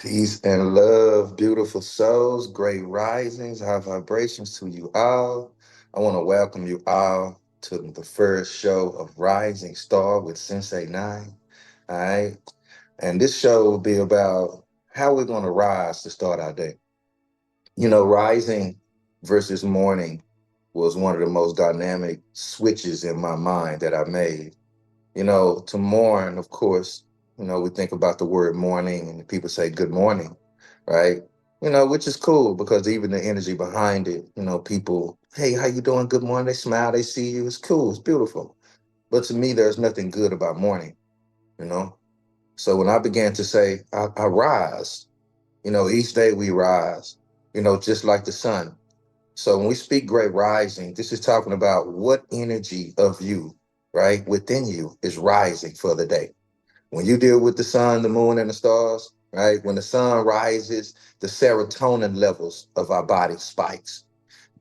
Peace and love, beautiful souls, great risings, high vibrations to you all. I want to welcome you all to the first show of Rising Star with Sensay 9. All right. And this show will be about how we're going to rise to start our day. Rising versus morning was one of the most dynamic switches in my mind that I made. To mourn, of course, we think about the word morning and people say good morning, right? Which is cool because even the energy behind it, people, hey, how you doing? Good morning. They smile, they see you. It's cool, it's beautiful. But to me, there's nothing good about morning, you know? So when I began to say, I rise, each day we rise, just like the sun. So when we speak great rising, this is talking about what energy of you, right, within you is rising for the day. When you deal with the sun, the moon, and the stars, right, when the sun rises, the serotonin levels of our body spikes.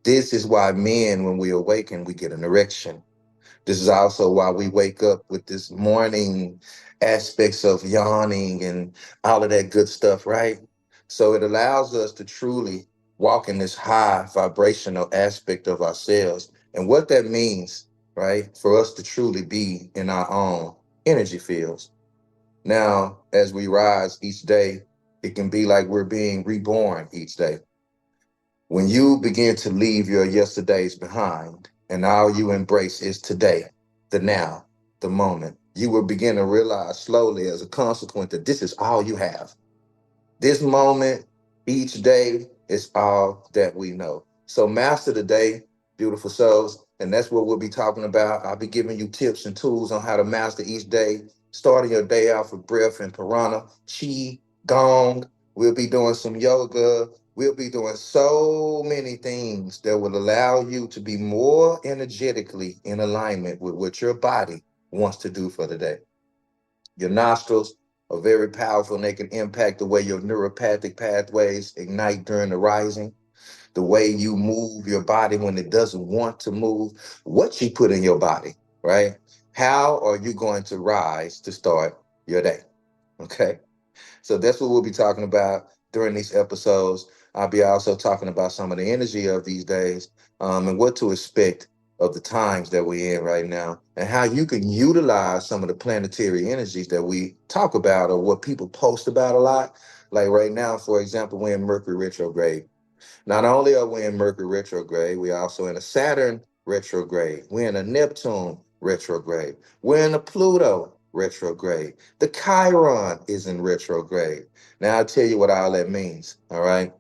This is why men, when we awaken, we get an erection. This is also why we wake up with this morning aspects of yawning and all of that good stuff, right? So it allows us to truly walk in this high vibrational aspect of ourselves. And what that means, right, for us to truly be in our own energy fields. Now, as we rise each day, it can be like we're being reborn each day. When you begin to leave your yesterdays behind and all you embrace is today, the now, the moment, you will begin to realize slowly as a consequence that this is all you have. This moment, each day, is all that we know. So master the day, beautiful souls, and that's what we'll be talking about. I'll be giving you tips and tools on how to master each day, starting your day off with breath and prana, chi, gong. We'll be doing some yoga. We'll be doing so many things that will allow you to be more energetically in alignment with what your body wants to do for the day. Your nostrils are very powerful and they can impact the way your neuropathic pathways ignite during the rising, the way you move your body when it doesn't want to move, what you put in your body, right? How are you going to rise to start your day? Okay. So that's what we'll be talking about during these episodes. I'll be also talking about some of the energy of these days and what to expect of the times that we're in right now and how you can utilize some of the planetary energies that we talk about or what people post about a lot. Like right now, for example, we're in Mercury retrograde. Not only are we in Mercury retrograde, we're also in a Saturn retrograde. We're in a Neptune retrograde. We're in a Pluto retrograde. The Chiron is in retrograde. Now, I'll tell you what all that means, all right?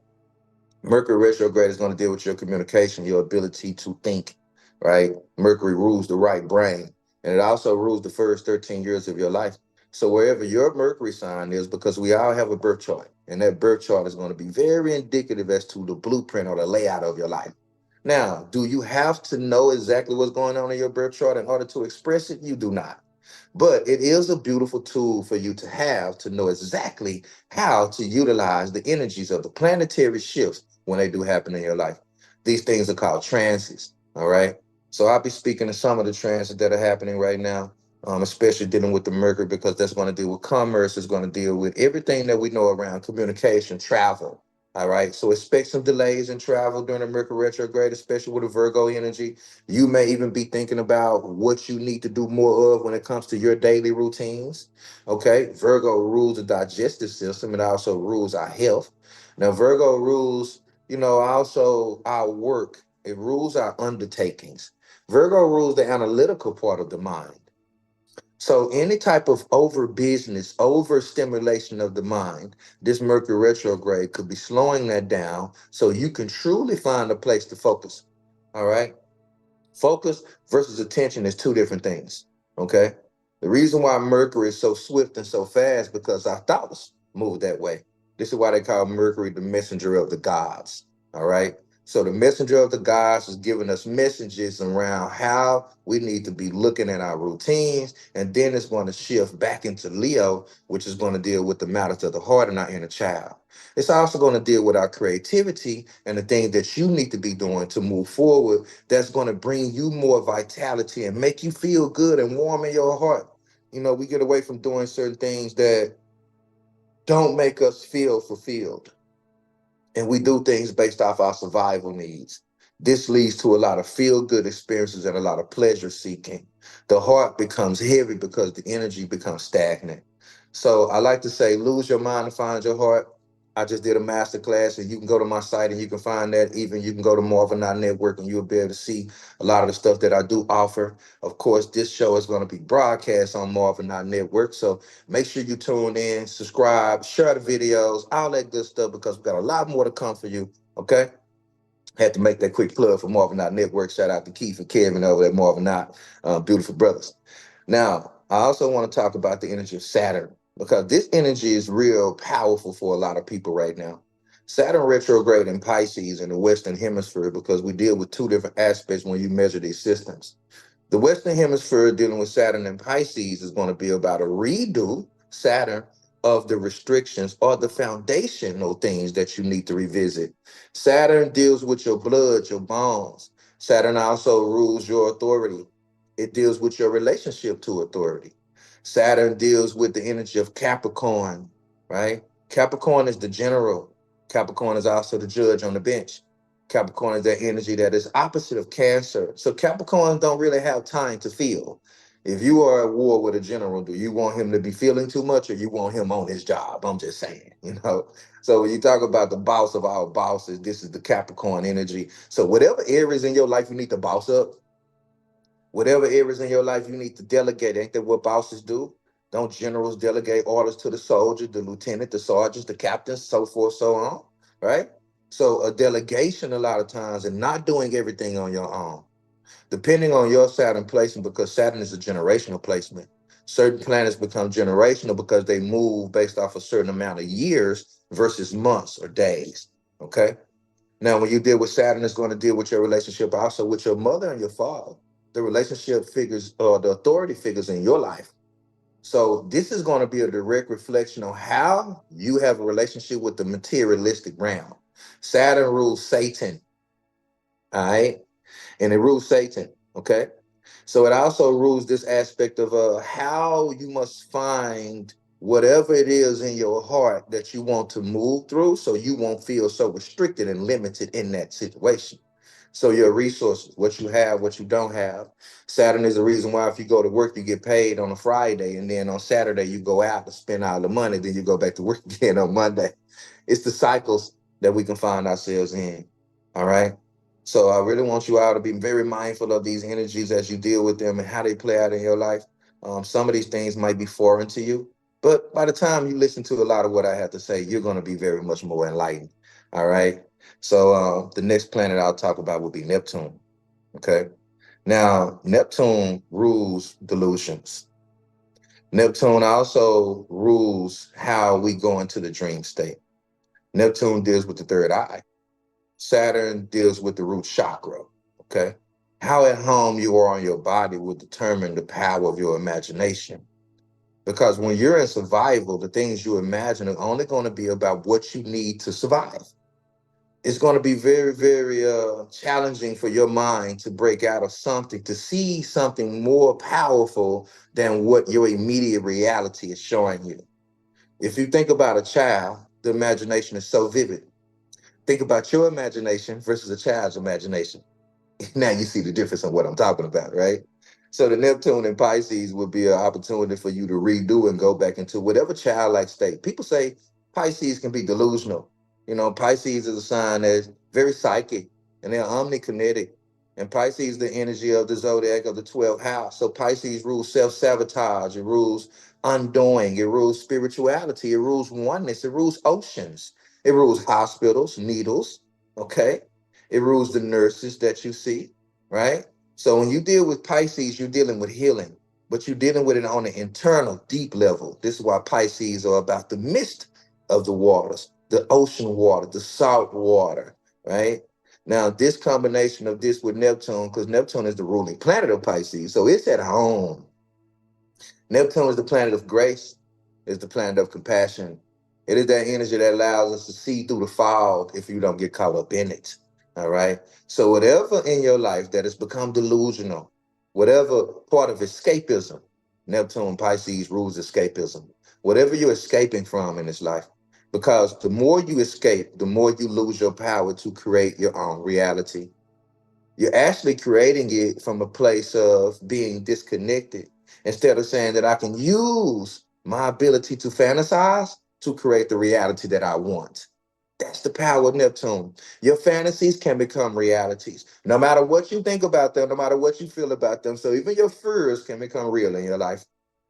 Mercury retrograde is going to deal with your communication, your ability to think, right? Mercury rules the right brain, and it also rules the first 13 years of your life. So wherever your Mercury sign is, because we all have a birth chart, and that birth chart is going to be very indicative as to the blueprint or the layout of your life. Now, do you have to know exactly what's going on in your birth chart in order to express it? You do not. But it is a beautiful tool for you to have to know exactly how to utilize the energies of the planetary shifts when they do happen in your life. These things are called transits. All right. So I'll be speaking to some of the transits that are happening right now, especially dealing with the Mercury, because that's going to deal with commerce, it's going to deal with everything that we know around communication, travel. All right. So expect some delays in travel during the Mercury retrograde, especially with the Virgo energy. You may even be thinking about what you need to do more of when it comes to your daily routines. Okay. Virgo rules the digestive system. It also rules our health. Now, Virgo rules, also our work. It rules our undertakings. Virgo rules the analytical part of the mind. So any type of over business, over stimulation of the mind, this Mercury retrograde could be slowing that down so you can truly find a place to focus. All right. Focus versus attention is two different things. Okay. The reason why Mercury is so swift and so fast because our thoughts move that way. This is why they call Mercury the messenger of the gods. All right. So the messenger of the gods is giving us messages around how we need to be looking at our routines. And then it's going to shift back into Leo, which is going to deal with the matters of the heart and our inner child. It's also going to deal with our creativity and the things that you need to be doing to move forward that's going to bring you more vitality and make you feel good and warm in your heart. We get away from doing certain things that don't make us feel fulfilled, and we do things based off our survival needs. This leads to a lot of feel good experiences and a lot of pleasure seeking. The heart becomes heavy because the energy becomes stagnant. So I like to say, lose your mind and find your heart. I just did a master class, and you can go to my site and you can find that. Even you can go to Marvin Network and you'll be able to see a lot of the stuff that I do offer. Of course, this show is going to be broadcast on Marvin Network. So make sure you tune in, subscribe, share the videos, all that good stuff, because we got a lot more to come for you. Okay. Had to make that quick plug for Marvin Knott Network. Shout out to Keith and Kevin over at Marvin Knott, beautiful brothers. Now, I also want to talk about the energy of Saturn, because this energy is real powerful for a lot of people right now. Saturn retrograde in Pisces in the Western Hemisphere, because we deal with two different aspects when you measure these systems. The Western Hemisphere dealing with Saturn and Pisces is going to be about a redo, Saturn, of the restrictions or the foundational things that you need to revisit. Saturn deals with your blood, your bones. Saturn also rules your authority. It deals with your relationship to authority. Saturn deals with the energy of Capricorn, right? Capricorn is the general. Capricorn is also the judge on the bench. Capricorn is that energy that is opposite of Cancer. So Capricorns don't really have time to feel. If you are at war with a general, do you want him to be feeling too much, or you want him on his job? I'm just saying, you know. So when you talk about the boss of our bosses, this is the Capricorn energy. So whatever areas in your life you need to boss up, whatever areas in your life you need to delegate, ain't that what bosses do? Don't generals delegate orders to the soldier, the lieutenant, the sergeants, the captains, so forth, so on, right? So a delegation a lot of times, and not doing everything on your own, depending on your Saturn placement, because Saturn is a generational placement. Certain planets become generational because they move based off a certain amount of years versus months or days. Okay. Now, when you deal with Saturn, it's going to deal with your relationship also with your mother and your father, the relationship figures or the authority figures in your life. So this is going to be a direct reflection on how you have a relationship with the materialistic realm. Saturn rules Satan, all right? And it rules Satan, okay? So it also rules this aspect of how you must find whatever it is in your heart that you want to move through, so you won't feel so restricted and limited in that situation. So your resources, what you have, what you don't have. Saturn is the reason why if you go to work, you get paid on a Friday, and then on Saturday you go out to spend all the money, then you go back to work again on Monday. It's the cycles that we can find ourselves in. All right. So I really want you all to be very mindful of these energies as you deal with them and how they play out in your life. Some of these things might be foreign to you, but by the time you listen to a lot of what I have to say, you're going to be very much more enlightened. All right. So the next planet I'll talk about will be Neptune. Okay. Now, Neptune rules delusions. Neptune also rules how we go into the dream state. Neptune deals with the third eye. Saturn deals with the root chakra. Okay. How at home you are on your body will determine the power of your imagination. Because when you're in survival, the things you imagine are only going to be about what you need to survive. It's going to be very, very challenging for your mind to break out of something, to see something more powerful than what your immediate reality is showing you. If you think about a child, the imagination is so vivid. Think about your imagination versus a child's imagination. Now you see the difference in what I'm talking about, right? So the Neptune and Pisces would be an opportunity for you to redo and go back into whatever childlike state. People say Pisces can be delusional. You know, Pisces is a sign that's very psychic and they're omnikinetic. And Pisces, the energy of the zodiac of the 12th house. So Pisces rules self-sabotage, it rules undoing, it rules spirituality, it rules oneness, it rules oceans, it rules hospitals, needles, okay? It rules the nurses that you see, right? So when you deal with Pisces, you're dealing with healing, but you're dealing with it on an internal, deep level. This is why Pisces are about the mist of the waters, the ocean water, the salt water, right? Now, this combination of this with Neptune, because Neptune is the ruling planet of Pisces, so it's at home. Neptune is the planet of grace, is the planet of compassion. It is that energy that allows us to see through the fog if you don't get caught up in it. All right. So whatever in your life that has become delusional, whatever part of escapism, Neptune, Pisces rules escapism. Whatever you're escaping from in this life, because the more you escape, the more you lose your power to create your own reality. You're actually creating it from a place of being disconnected instead of saying that I can use my ability to fantasize to create the reality that I want. That's the power of Neptune. Your fantasies can become realities. No matter what you think about them, no matter what you feel about them. So even your fears can become real in your life.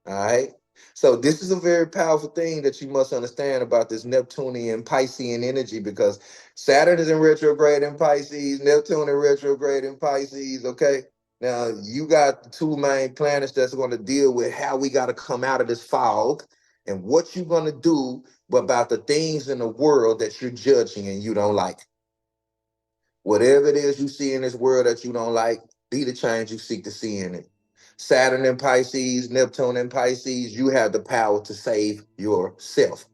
All right. So this is a very powerful thing that you must understand about this Neptunian Piscean energy, because Saturn is in retrograde in Pisces, Neptune in retrograde in Pisces. Okay. Now you got the two main planets that's going to deal with how we got to come out of this fog and what you're going to do about the things in the world that you're judging and you don't like. Whatever it is you see in this world that you don't like, be the change you seek to see in it. Saturn in Pisces, Neptune in Pisces, you have the power to save yourself.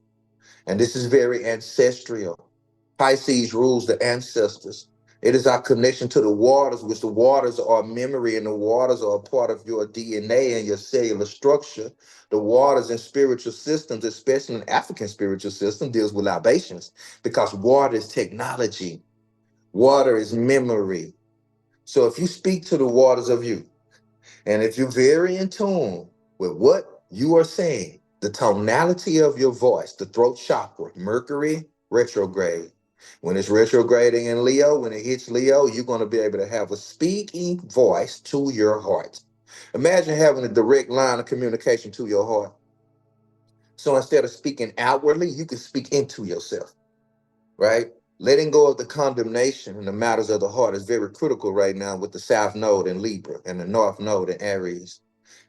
And this is very ancestral. Pisces rules the ancestors. It is our connection to the waters, which the waters are memory and the waters are a part of your DNA and your cellular structure. The waters in spiritual systems, especially in African spiritual system, deals with libations because water is technology. Water is memory. So if you speak to the waters of you, and if you're very in tune with what you are saying, the tonality of your voice, the throat chakra, Mercury retrograde. When it's retrograding in Leo, when it hits Leo, you're going to be able to have a speaking voice to your heart. Imagine having a direct line of communication to your heart. So instead of speaking outwardly, you can speak into yourself, right? Letting go of the condemnation in the matters of the heart is very critical right now with the South Node in Libra and the North Node in Aries.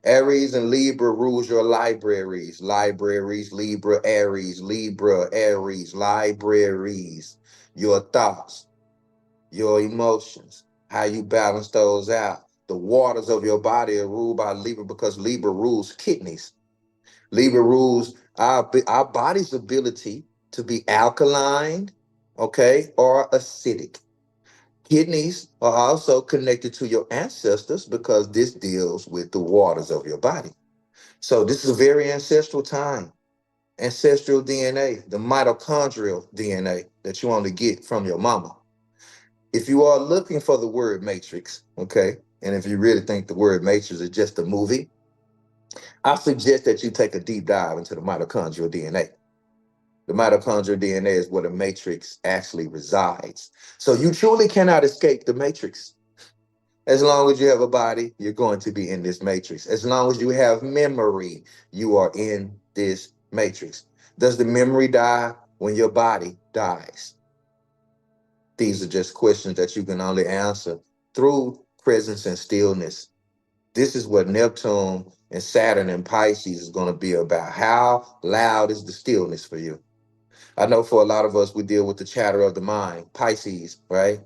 Aries and Libra rules your libraries. Libraries, Libra, Aries, libraries. Your thoughts, your emotions, how you balance those out. The waters of your body are ruled by Libra because Libra rules kidneys. Libra rules our body's ability to be alkaline, okay, or acidic. Kidneys are also connected to your ancestors because this deals with the waters of your body. So this is a very ancestral time. Ancestral DNA, the mitochondrial DNA that you only get from your mama. If you are looking for the word matrix, okay, and if you really think the word matrix is just a movie, I suggest that you take a deep dive into the mitochondrial DNA. The mitochondrial DNA is where the matrix actually resides. So you truly cannot escape the matrix. As long as you have a body, you're going to be in this matrix. As long as you have memory, you are in this matrix. Does the memory die when your body dies? These are just questions that you can only answer through presence and stillness. This is what Neptune and Saturn and Pisces is going to be about. How loud is the stillness for you? I know for a lot of us, we deal with the chatter of the mind, Pisces, right?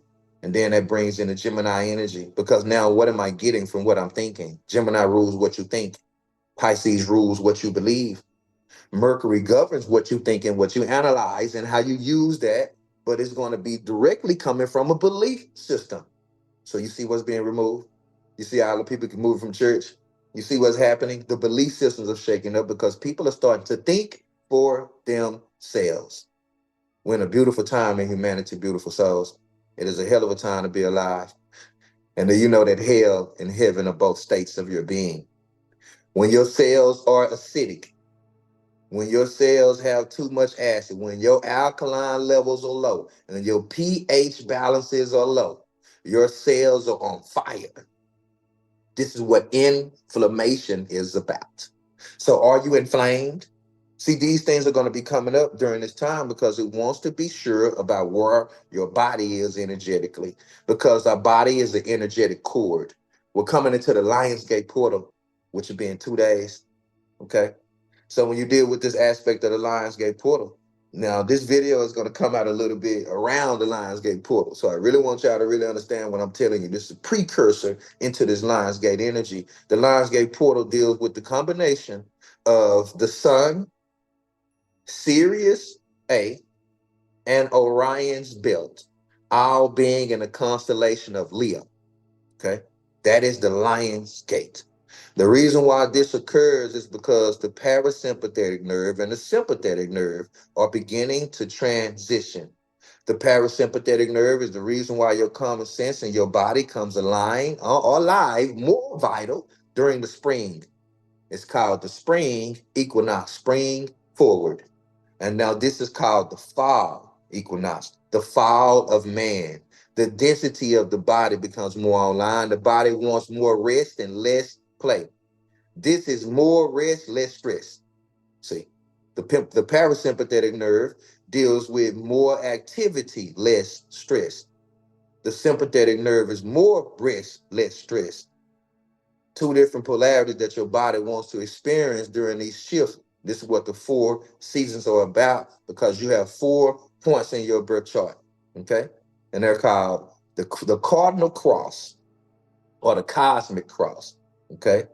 And then that brings in the Gemini energy because now what am I getting from what I'm thinking? Gemini rules what you think, Pisces rules what you believe. Mercury governs what you think and what you analyze and how you use that, but it's going to be directly coming from a belief system. So you see what's being removed? You see how the people can move from church? You see what's happening? The belief systems are shaking up because people are starting to think for themselves. We're in a beautiful time in humanity, beautiful souls. It is a hell of a time to be alive. And do you know that hell and heaven are both states of your being? When your cells are acidic, when your cells have too much acid, when your alkaline levels are low, and your pH balances are low, your cells are on fire. This is what inflammation is about. So, are you inflamed? See, these things are going to be coming up during this time because it wants to be sure about where your body is energetically, because our body is an energetic cord. We're coming into the Lionsgate portal, which will be in 2 days. Okay. So when you deal with this aspect of the Lionsgate portal, now this video is going to come out a little bit around the Lionsgate portal. So I really want y'all to really understand what I'm telling you. This is a precursor into this Lionsgate energy. The Lionsgate portal deals with the combination of the sun, Sirius A, and Orion's belt, all being in a constellation of Leo. Okay. That is the Lion's Gate. The reason why this occurs is because the parasympathetic nerve and the sympathetic nerve are beginning to transition. The parasympathetic nerve is the reason why your common sense and your body comes aligned or alive, more vital during the spring. It's called the spring equinox, spring forward. And now this is called the fall equinox, the fall of man. The density of the body becomes more online. The body wants more rest and less play. This is more rest, less stress. See, the parasympathetic nerve deals with more activity, less stress. The sympathetic nerve is more rest, less stress. Two different polarities that your body wants to experience during these shifts. This is what the 4 seasons are about because you have 4 points in your birth chart. Okay. And they're called the cardinal cross or the cosmic cross. Okay.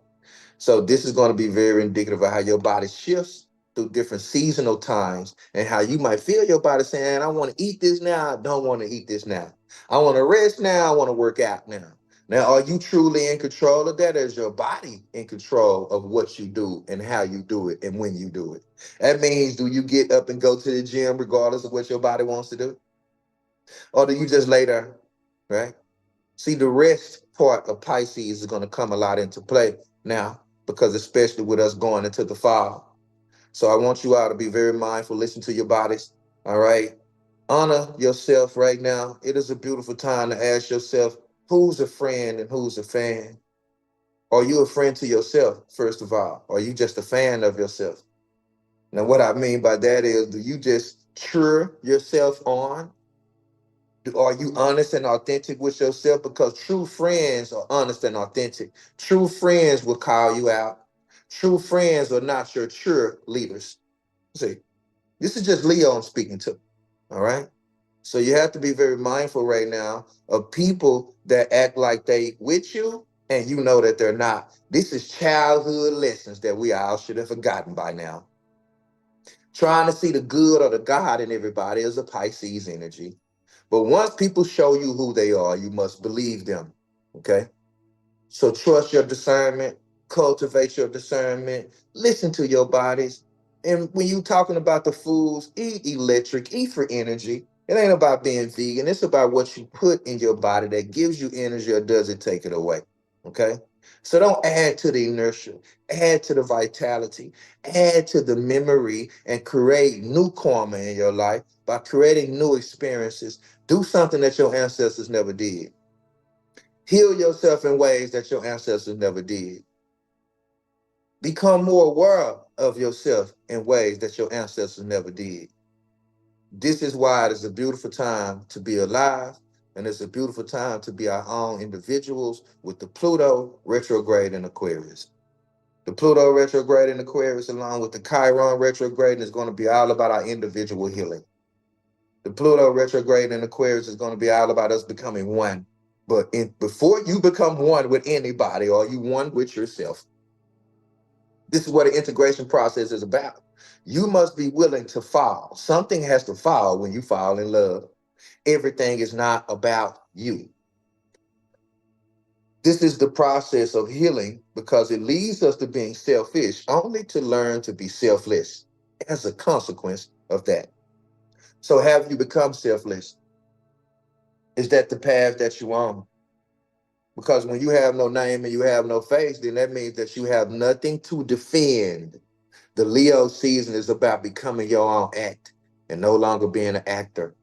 So this is going to be very indicative of how your body shifts through different seasonal times and how you might feel your body saying, I want to eat this now, I don't want to eat this now. I want to rest now, I want to work out now. Now, are you truly in control of that? Or is your body in control of what you do and how you do it and when you do it? That means, do you get up and go to the gym regardless of what your body wants to do? Or do you just lay there, right? See, the rest part of Pisces is going to come a lot into play now, because especially with us going into the fall. So I want you all to be very mindful, listen to your bodies, all right? Honor yourself right now. It is a beautiful time to ask yourself, who's a friend and who's a fan? Are you a friend to yourself, first of all? Or are you just a fan of yourself? Now, what I mean by that is, do you just cheer yourself on? Are you honest and authentic with yourself? Because true friends are honest and authentic. True friends will call you out. True friends are not your cheerleaders. See, this is just Leo I'm speaking to. All right. So you have to be very mindful right now of people that act like they with you and you know that they're not. This is childhood lessons that we all should have forgotten by now. Trying to see the good or the God in everybody is a Pisces energy. But once people show you who they are, you must believe them. Okay? So trust your discernment, cultivate your discernment, listen to your bodies. And when you talking about the foods, eat electric, eat for energy. It ain't about being vegan. It's about what you put in your body that gives you energy or does it take it away. Okay? So don't add to the inertia, add to the vitality, add to the memory, and create new karma in your life by creating new experiences. Do something that your ancestors never did. Heal yourself in ways that your ancestors never did. Become more aware of yourself in ways that your ancestors never did. This is why it is a beautiful time to be alive, and it's a beautiful time to be our own individuals with the Pluto retrograde in Aquarius. The Pluto retrograde in Aquarius, along with the Chiron retrograde, is going to be all about our individual healing. The Pluto retrograde in Aquarius is going to be all about us becoming one. But before you become one with anybody, are you one with yourself? This is what the integration process is about. You must be willing to fall. Something has to fall when you fall in love. Everything is not about you. This is the process of healing because it leads us to being selfish, only to learn to be selfless as a consequence of that. So, have you become selfless? Is that the path that you on? Because when you have no name and you have no face, then that means that you have nothing to defend. The Leo season is about becoming your own act and no longer being an actor.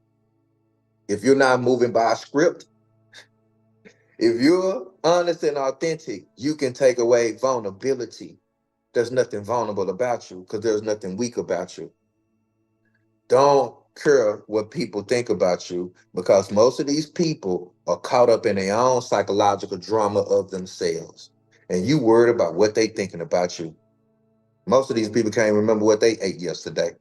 If you're not moving by a script, if you're honest and authentic, you can take away vulnerability. There's nothing vulnerable about you because there's nothing weak about you. Don't care what people think about you because most of these people are caught up in their own psychological drama of themselves. And you worried about what they thinking about you. Most of these people can't remember what they ate yesterday.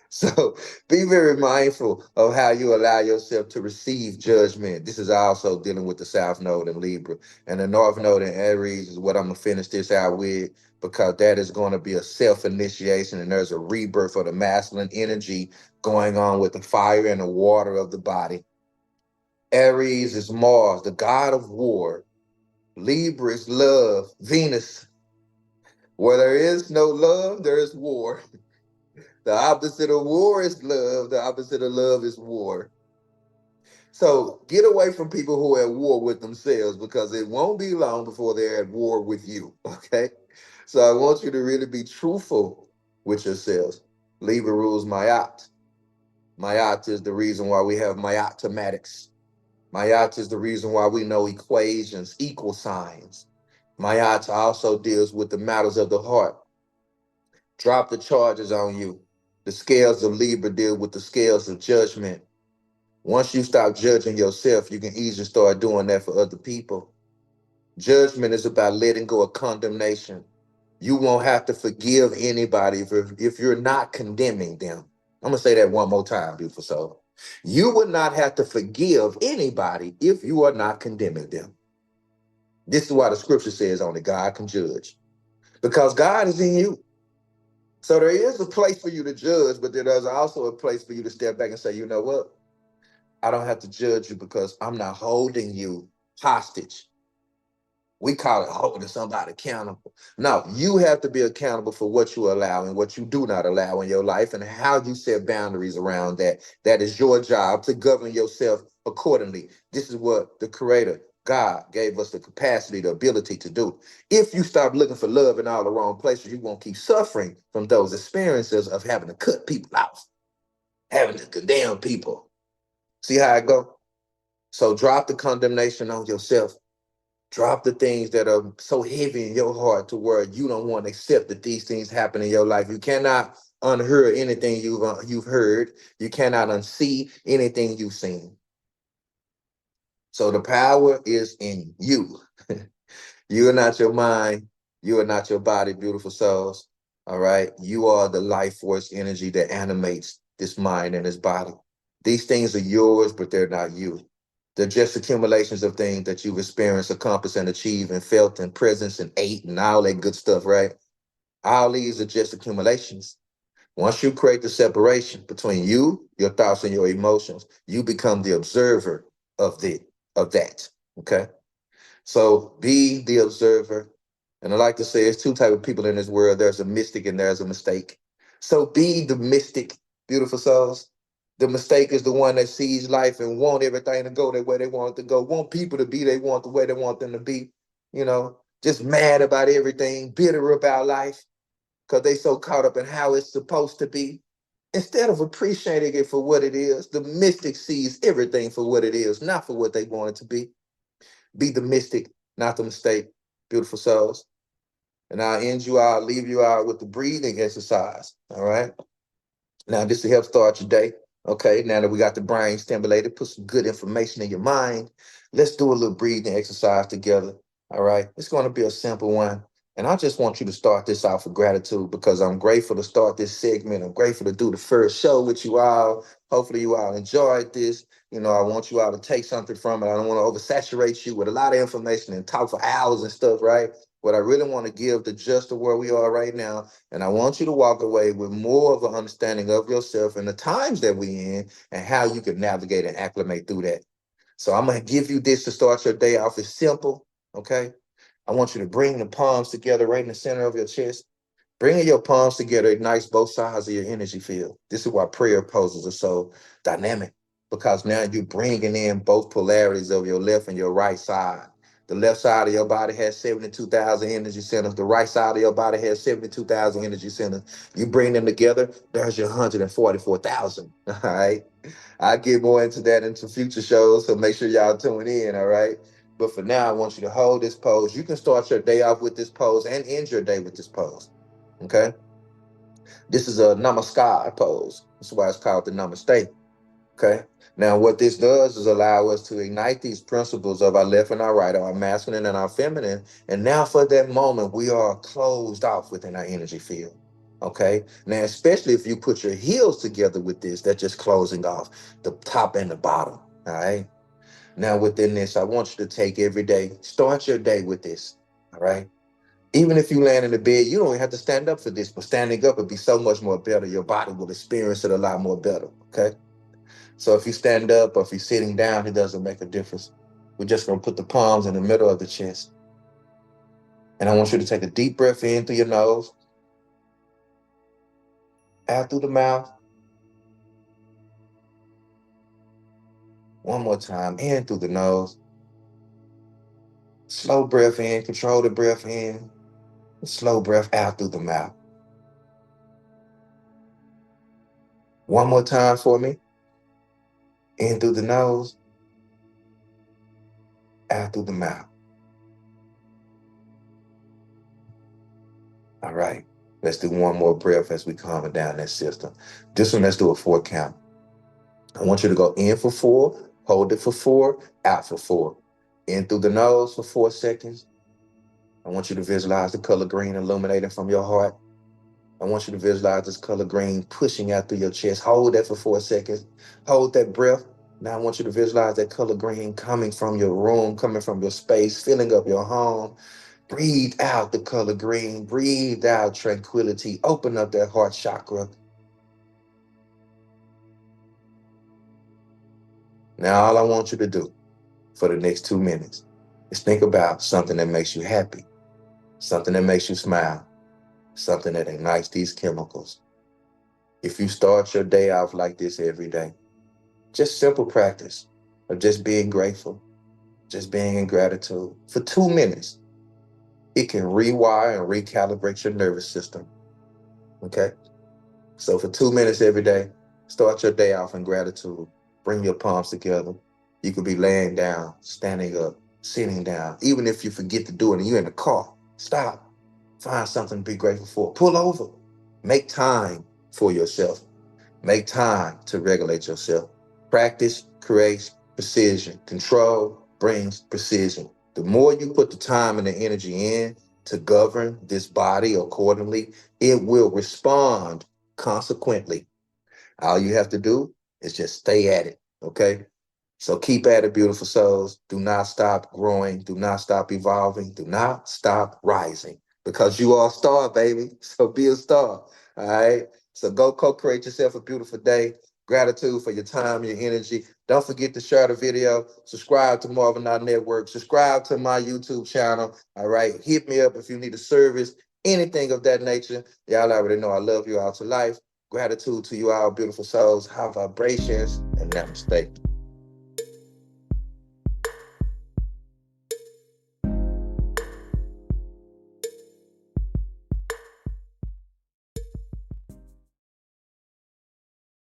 So be very mindful of how you allow yourself to receive judgment. This is also dealing with the South Node in Libra. And the North Node in Aries is what I'm going to finish this out with because that is going to be a self initiation and there's a rebirth of the masculine energy going on with the fire and the water of the body. Aries is Mars, the god of war, Libra is love. Venus, where there is no love, there is war. The opposite of war is love. The opposite of love is war. So get away from people who are at war with themselves because it won't be long before they're at war with you. Okay. So I want you to really be truthful with yourselves. Libra rules Mayat. Mayat is the reason why we have Mathematics. Mayat is the reason why we know equations, equal signs. Mayat also deals with the matters of the heart. Drop the charges on you. The scales of Libra deal with the scales of judgment. Once you stop judging yourself, you can easily start doing that for other people. Judgment is about letting go of condemnation. You won't have to forgive anybody if you're not condemning them. I'm going to say that one more time, beautiful soul. You would not have to forgive anybody if you are not condemning them. This is why the scripture says only God can judge, because God is in you. So there is a place for you to judge, but there's also a place for you to step back and say, you know what? I don't have to judge you because I'm not holding you hostage. We call it holding somebody accountable. No, you have to be accountable for what you allow and what you do not allow in your life and how you set boundaries around that. That is your job to govern yourself accordingly. This is what the Creator, God, gave us the capacity, the ability to do. If you stop looking for love in all the wrong places, you won't keep suffering from those experiences of having to cut people off, having to condemn people. See how I go? So drop the condemnation on yourself. Drop the things that are so heavy in your heart to where you don't want to accept that these things happen in your life. You cannot unhear anything you've heard. You cannot unsee anything you've seen. So the power is in you. You are not your mind. You are not your body, beautiful souls. All right. You are the life force energy that animates this mind and this body. These things are yours, but they're not you. They're just accumulations of things that you've experienced, accomplished, and achieved, and felt, and presence, and ate, and all that good stuff, right? All these are just accumulations. Once you create the separation between you, your thoughts, and your emotions, you become the observer of that. Okay. So be the observer. And I like to say there's two type of people in this world. There's a mystic and there's a mistake. So be the mystic, beautiful souls. The mistake is the one that sees life and want everything to go the way they want it to go. Want people to be they want the way they want them to be. Just mad about everything, bitter about life because they so caught up in how it's supposed to be. Instead of appreciating it for what it is, the mystic sees everything for what it is, not for what they want it to be. Be the mystic, not the mistake, beautiful souls. And I'll end you out, leave you out with the breathing exercise. All right. Now, this will help start your day. Okay. Now that we got the brain stimulated, put some good information in your mind. Let's do a little breathing exercise together. All right. It's going to be a simple one. And I just want you to start this out for gratitude because I'm grateful to start this segment. I'm grateful to do the first show with you all. Hopefully, you all enjoyed this. I want you all to take something from it. I don't want to oversaturate you with a lot of information and talk for hours and stuff, right? What I really want to give the just of where we are right now, and I want you to walk away with more of an understanding of yourself and the times that we in and how you can navigate and acclimate through that. So I'm going to give you this to start your day off. It's simple, okay? I want you to bring the palms together right in the center of your chest. Bringing your palms together ignites both sides of your energy field. This is why prayer poses are so dynamic because now you're bringing in both polarities of your left and your right side. The left side of your body has 72,000 energy centers. The right side of your body has 72,000 energy centers. You bring them together, there's your 144,000. All right. I'll get more into that into future shows, so make sure y'all tune in. All right. But for now, I want you to hold this pose. You can start your day off with this pose and end your day with this pose. Okay. This is a namaskar pose. That's why it's called the namaste. Okay. Now, what this does is allow us to ignite these principles of our left and our right, our masculine and our feminine. And now, for that moment, we are closed off within our energy field. Okay. Now, especially if you put your heels together with this, that's just closing off the top and the bottom. All right. Now, within this, I want you to take every day, start your day with this. All right. Even if you land in the bed, you don't even have to stand up for this, but standing up would be so much more better. Your body will experience it a lot more better. Okay. So if you stand up or if you're sitting down, it doesn't make a difference. We're just going to put the palms in the middle of the chest. And I want you to take a deep breath in through your nose, out through the mouth. One more time, in through the nose. Slow breath in, control the breath in. Slow breath out through the mouth. One more time for me. In through the nose, out through the mouth. All right. Let's do one more breath as we calm down that system. This one, let's do a 4 count. I want you to go in for 4, hold it for 4, out for 4. In through the nose for 4 seconds. I want you to visualize the color green illuminating from your heart. I want you to visualize this color green pushing out through your chest. Hold that for 4 seconds. Hold that breath. Now I want you to visualize that color green coming from your room, coming from your space, filling up your home. Breathe out the color green. Breathe out tranquility. Open up that heart chakra. Now all I want you to do for the next 2 minutes is think about something that makes you happy, something that makes you smile, something that ignites these chemicals. If you start your day off like this every day, just simple practice of just being grateful, just being in gratitude for 2 minutes, it can rewire and recalibrate your nervous system. Okay? So for 2 minutes every day, start your day off in gratitude. Bring your palms together. You could be laying down, standing up, sitting down. Even if you forget to do it and you're in the car, stop. Find something to be grateful for. Pull over. Make time for yourself. Make time to regulate yourself. Practice creates precision. Control brings precision. The more you put the time and the energy in to govern this body accordingly, it will respond consequently. All you have to do is just stay at it, okay? So keep at it, beautiful souls. Do not stop growing. Do not stop evolving. Do not stop rising because you are a star, baby. So be a star, all right? So go co-create yourself a beautiful day. Gratitude for your time, your energy. Don't forget to share the video. Subscribe to Marvin Our Network. Subscribe to my YouTube channel, all right? Hit me up if you need a service, anything of that nature. Y'all already know I love you all to life. Gratitude to you all, beautiful souls. High vibrations and namaste.